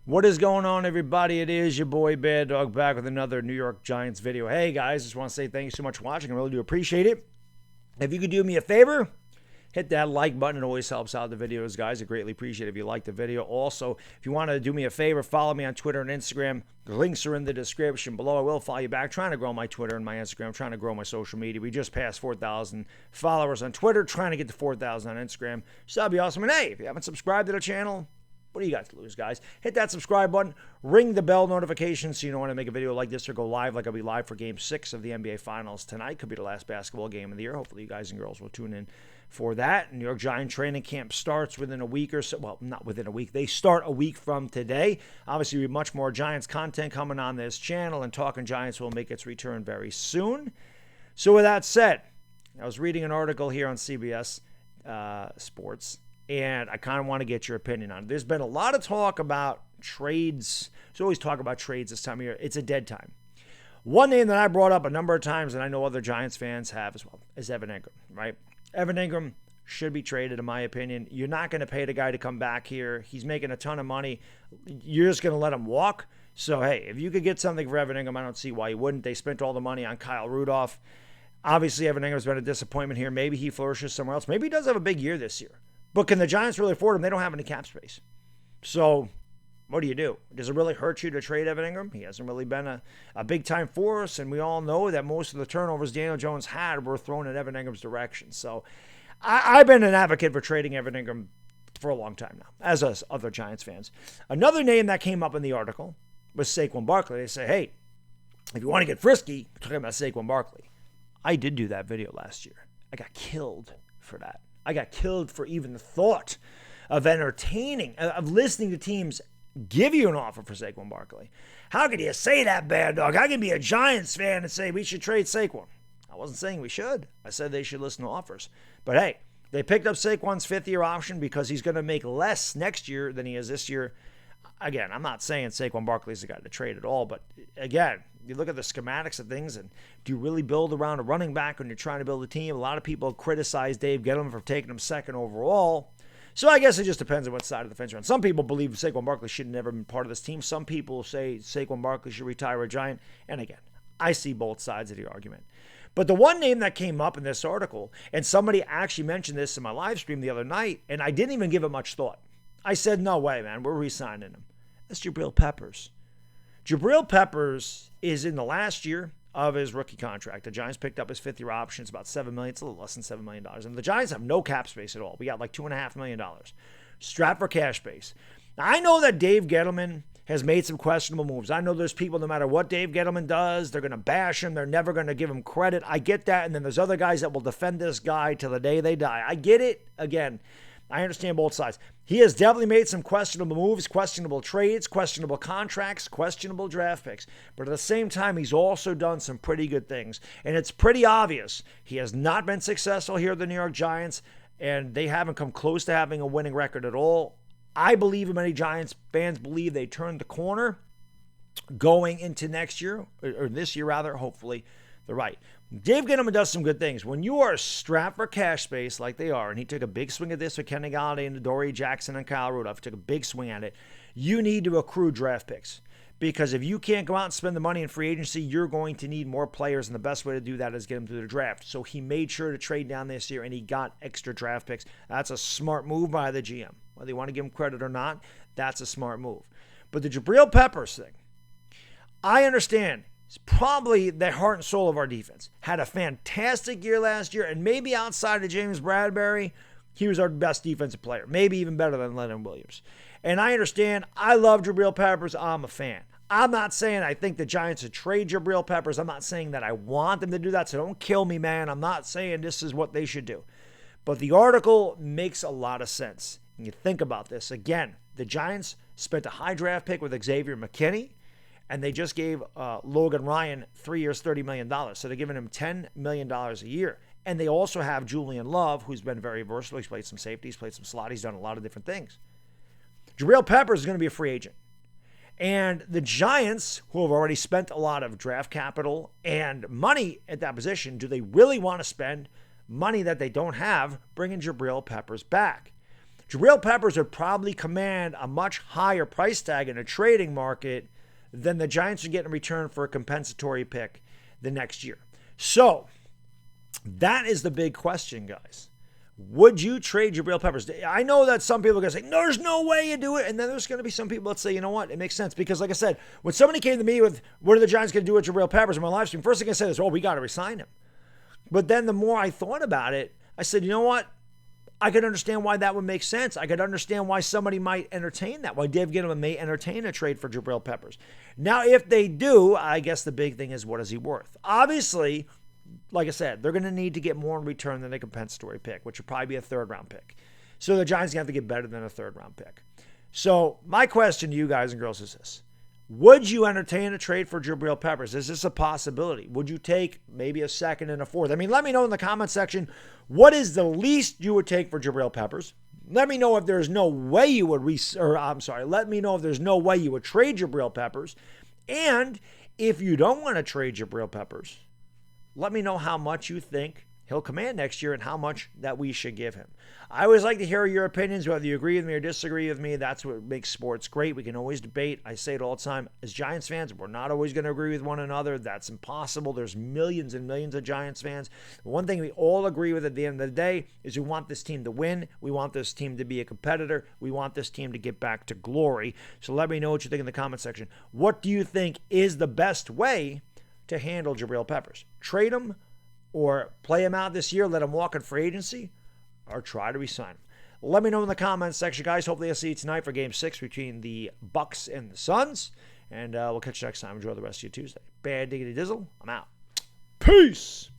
What is going on, everybody? It is your boy Baddog back with another New York Giants video. Hey guys, just want to say thank you so much for watching. I really do appreciate it. If you could do me a favor, hit that like button. It always helps out the videos, guys. I greatly appreciate it if you like the video. Also, if you want to do me a favor, follow me on Twitter and Instagram. The links are in the description below. I will follow you back. Trying to grow my Twitter and my Instagram. Trying to grow my social media. We just passed 4,000 followers on Twitter. Trying to get to 4,000 on Instagram. So that'd be awesome. And hey, if you haven't subscribed to the channel, what do you got to lose, guys? Hit that subscribe button. Ring the bell notification so you know when I make a video like this or go live, like I'll be live for Game 6 of the NBA Finals tonight. Could be the last basketball game of the year. Hopefully you guys and girls will tune in for that. New York Giant training camp starts within a week or so. Well, not within a week. They start a week from today. Obviously, we have much more Giants content coming on this channel, and Talking Giants will make its return very soon. So with that said, I was reading an article here on CBS Sports, and I kind of want to get your opinion on it. There's been a lot of talk about trades. There's always talk about trades this time of year. It's a dead time. One name that I brought up a number of times, and I know other Giants fans have as well, is Evan Ingram, right? Evan Ingram should be traded, in my opinion. You're not going to pay the guy to come back here. He's making a ton of money. You're just going to let him walk. So, hey, if you could get something for Evan Ingram, I don't see why you wouldn't. They spent all the money on Kyle Rudolph. Obviously, Evan Ingram's been a disappointment here. Maybe he flourishes somewhere else. Maybe he does have a big year this year. But can the Giants really afford him? They don't have any cap space. So what do you do? Does it really hurt you to trade Evan Ingram? He hasn't really been a big-time force, and we all know that most of the turnovers Daniel Jones had were thrown in Evan Ingram's direction. So I've been an advocate for trading Evan Ingram for a long time now, as us other Giants fans. Another name that came up in the article was Saquon Barkley. They say, hey, if you want to get frisky, we're talking about Saquon Barkley. I did do that video last year. I got killed for that. I got killed for even the thought of of listening to teams give you an offer for Saquon Barkley. How could you say that, Baddog? How can you be a Giants fan and say we should trade Saquon? I wasn't saying we should. I said they should listen to offers. But hey, they picked up Saquon's fifth-year option because he's going to make less next year than he is this year. Again, I'm not saying Saquon Barkley's the guy to trade at all, but again, you look at the schematics of things, and do you really build around a running back when you're trying to build a team? A lot of people criticize Dave Gettleman for taking him second overall. So I guess it just depends on what side of the fence you're on. Some people believe Saquon Barkley should have never been part of this team. Some people say Saquon Barkley should retire a Giant. And again, I see both sides of the argument. But the one name that came up in this article, and somebody actually mentioned this in my live stream the other night, and I didn't even give it much thought. I said, no way, man, we're re-signing him. That's Jabrill Peppers. Jabrill Peppers is in the last year of his rookie contract. The Giants picked up his fifth-year option. It's about $7 million. It's a little less than $7 million. And the Giants have no cap space at all. We got like $2.5 million. Strapped for cash space. Now, I know that Dave Gettleman has made some questionable moves. I know there's people, no matter what Dave Gettleman does, they're going to bash him. They're never going to give him credit. I get that. And then there's other guys that will defend this guy till the day they die. I get it. Again, I understand both sides. He has definitely made some questionable moves, questionable trades, questionable contracts, questionable draft picks. But at the same time, he's also done some pretty good things. And it's pretty obvious he has not been successful here at the New York Giants, and they haven't come close to having a winning record at all. I believe, and many Giants fans believe, they turned the corner going into next year, or this year rather, hopefully. They're right. Dave Gettleman does some good things. When you are strapped for cash space like they are, and he took a big swing at this with Kenny Galladay and Dory Jackson and Kyle Rudolph, he took a big swing at it, you need to accrue draft picks. Because if you can't go out and spend the money in free agency, you're going to need more players, and the best way to do that is get them through the draft. So he made sure to trade down this year, and he got extra draft picks. That's a smart move by the GM. Whether you want to give him credit or not, that's a smart move. But the Jabrill Peppers thing, I understand. It's probably the heart and soul of our defense. Had a fantastic year last year, and maybe outside of James Bradbury, he was our best defensive player. Maybe even better than Leonard Williams. And I understand. I love Jabrill Peppers. I'm a fan. I'm not saying I think the Giants should trade Jabrill Peppers. I'm not saying that I want them to do that, so don't kill me, man. I'm not saying this is what they should do. But the article makes a lot of sense. And you think about this. Again, the Giants spent a high draft pick with Xavier McKinney, and they just gave Logan Ryan 3 years, $30 million. So they're giving him $10 million a year. And they also have Julian Love, who's been very versatile. He's played some safety. He's played some slot. He's done a lot of different things. Jabrill Peppers is going to be a free agent. And the Giants, who have already spent a lot of draft capital and money at that position, do they really want to spend money that they don't have bringing Jabrill Peppers back? Jabrill Peppers would probably command a much higher price tag in a trading market than the Giants would get in return for a compensatory pick the next year. So that is the big question, guys. Would you trade Jabrill Peppers? I know that some people are going to say, no, there's no way you do it. And then there's going to be some people that say, you know what? It makes sense. Because like I said, when somebody came to me with, what are the Giants going to do with Jabrill Peppers in my live stream? First thing I said is, oh, we got to resign him. But then the more I thought about it, I said, you know what? I could understand why that would make sense. I could understand why somebody might entertain that, why Dave Gettleman may entertain a trade for Jabrill Peppers. Now, if they do, I guess the big thing is, what is he worth? Obviously, like I said, they're going to need to get more in return than a compensatory pick, which would probably be a third-round pick. So the Giants are going to have to get better than a third-round pick. So my question to you guys and girls is this. Would you entertain a trade for Jabrill Peppers? Is this a possibility? Would you take maybe a second and a fourth? I mean, let me know in the comment section, what is the least you would take for Jabrill Peppers? Let me know if there's no way you would let me know if there's no way you would trade Jabrill Peppers. And if you don't want to trade Jabrill Peppers, let me know how much you think he'll command next year and how much that we should give him. I always like to hear your opinions, whether you agree with me or disagree with me. That's what makes sports great. We can always debate. I say it all the time. As Giants fans, we're not always going to agree with one another. That's impossible. There's millions and millions of Giants fans. One thing we all agree with at the end of the day is we want this team to win. We want this team to be a competitor. We want this team to get back to glory. So let me know what you think in the comment section. What do you think is the best way to handle Jabrill Peppers? Trade him, or play him out this year, let him walk in free agency, or try to resign him? Let me know in the comments section, guys. Hopefully I'll see you tonight for Game 6 between the Bucks and the Suns. And we'll catch you next time. Enjoy the rest of your Tuesday. Bad Diggity Dizzle. I'm out. Peace.